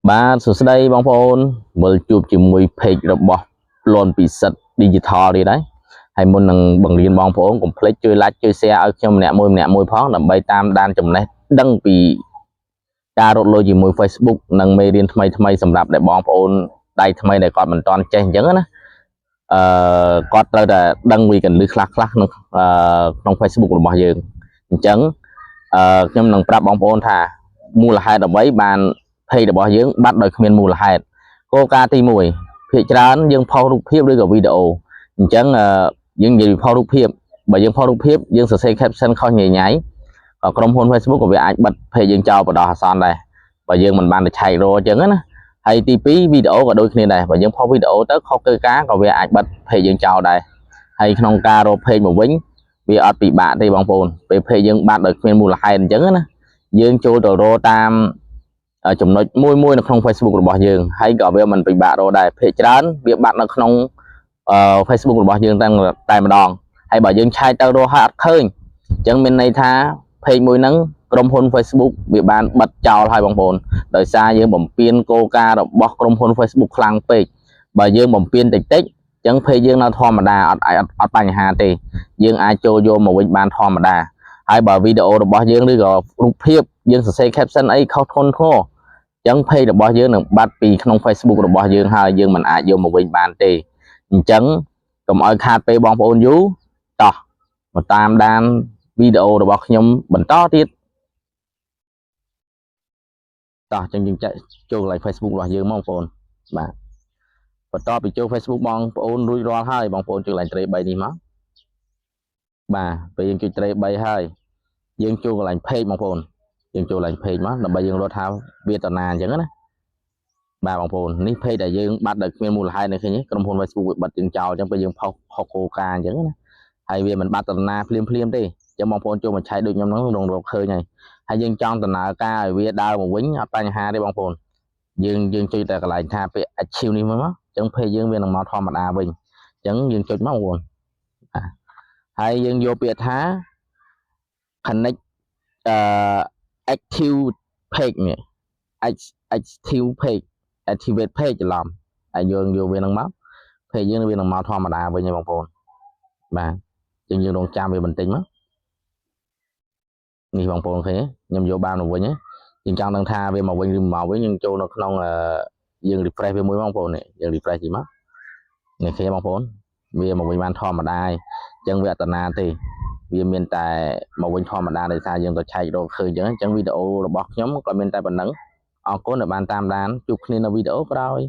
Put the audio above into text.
បាទសួស្តីបងប្អូនមើលជួបជាមួយ page របស់លន់ពិសិដ្ឋ digital នេះដែរហើយមុននឹងបង្រៀនបងប្អូនកុំភ្លេចជួយ like ជួយ share ឲ្យខ្ញុំម្នាក់មួយផងដើម្បីតាមដានចំណេះដឹងពីការរត់លុយជាមួយ Facebook និងមេរៀនថ្មីសម្រាប់ដែលបងប្អូនដៃថ្មីដែលគាត់មិនទាន់ចេះអញ្ចឹងណាគាត់ត្រូវតែដឹងវាកន្លឹះខ្លះក្នុង Facebook របស់យើងអញ្ចឹងខ្ញុំនឹងប្រាប់បងប្អូនថាមូលហេតុអ្វីបាន page របស់យើងបាត់ដោយគ្មានមូលហេតុគោលការណ៍ទី1ភាគច្រើនយើងផុសរូបភាពឬក៏វីដេអូអញ្ចឹងយើងនិយាយផុសរូបភាពបើយើងផុសរូបភាពយើងសរសេរ caption ខុសញ៉ៃក៏ក្រុមហ៊ុន Facebook ក៏វាអាចបិទ page យើងចោលបដោះអាសន្នដែរបើយើងមិនបានទៅឆែករអញ្ចឹងណាហើយទី2វីដេអូក៏ដូចគ្នាដែរបើយើងផុសវីដេអូទៅខុសគោលការណ៍ក៏វាអាចបិទ page យើងចោលដែរហើយក្នុងការរក page មកវិញវាអត់ពិបាកទេបងប្អូនពេល page យើងបាត់ដោយគ្មានមូលហេតុអញ្ចឹងណាយើងចូលទៅរកតាមចំណុចមួយនៅក្នុង Facebook របស់យើងហើយក៏វាមិនពិបាករកដែរភាគច្រើនវាបាត់នៅក្នុងFacebook របស់យើងតែម្ដងហើយបើយើងឆែកទៅរកហើយអត់ឃើញអញ្ចឹងមានន័យថា page មួយហ្នឹងក្រុមហ៊ុន Facebook វាបានបិទចោលហើយបងប្អូនដោយសារយើងបំពេញគោលការណ៍របស់ក្រុមហ៊ុន Facebook ខ្លាំងពេកបើយើងបំពេញតិចអញ្ចឹង page យើងនៅធម្មតាអត់បញ្ហាទេយើងអាចចូលយកមកវិញបានធម្មតាហើយបើវីដេអូរបស់យើងឬក៏រូបភាពយើងសរសេរ caption អីខុសធ្ងន់ធ្ងរអញ្ចឹង page របស់យើងនឹងបាត់ពីក្នុង Facebook របស់យើងហើយយើងមិនអាចយកមកវិញបានទេអញ្ចឹងកុំឲ្យខាតពេលបងប្អូនយូរតោះមកតាមដានវីដេអូរបស់ខ្ញុំបន្តទៀតតោះអញ្ចឹងយើងចូលកន្លែង Facebook របស់យើងបងប្អូនបាទបន្ទាប់ពីចូល Facebook បងប្អូនរួចរាល់ហើយបងប្អូនចូលកន្លែងត្រី3នេះមកបាទពេលយើងជួយត្រី3ហើយយើងចូលកន្លែង page បងប្អូនយើងចូលកន្លែង page មកដើម្បីយើងរកថាវាតណាអញ្ចឹងណាបាទបងប្អូននេះ page ដែលយើងបាត់ដោយគ្មានមូលហេតុនៅឃើញក្រុមហ៊ុន Facebook វាបិទយើងចោលអញ្ចឹងពេលយើងផុសគោលការណ៍អញ្ចឹងណាហើយវាមិនបាត់តណាភ្លាមទេអញ្ចឹងបងប្អូនចូលមកឆែកដូចខ្ញុំហ្នឹងរកឃើញហើយយើងចង់ដំណើរការឲ្យវាដើរមកវិញអត់បញ្ហាទេបងប្អូនយើងចុចតែកន្លែងថាពាក្យ achieve នេះមកអញ្ចឹង page យើងវានឹងមកធម្មតាវិញអញ្ចឹងយើងចុចមកបងប្អូនហើយយើងយកពាក្យថា connect active page នេះ active page activate page ច្រឡំហើយយើងយកវានឹងមក page យើងវានឹងមកធម្មតាវិញហើយបងប្អូនបាទយើងរងចាំវាបន្តិចមកនេះបងប្អូនឃើញខ្ញុំយកបានមកវិញយើងចង់ដឹងថាវាមកវិញឬមកវិញយើងចូលនៅក្នុងយើង refresh វាមួយបងប្អូននេះយើង refresh ទីមកនេះឃើញបងប្អូនវាមកវិញបានធម្មតាហើយអញ្ចឹងវាអត់តាណាទេវាមានតែមកវិញធម្មតាដោយសារយើងទៅឆែករកឃើញអញ្ចឹងវីដេអូរបស់ខ្ញុំក៏មានតែប៉ុណ្ណឹងអរគុណដែលបានតាមដានជួបគ្នានៅវីដេអូក្រោយ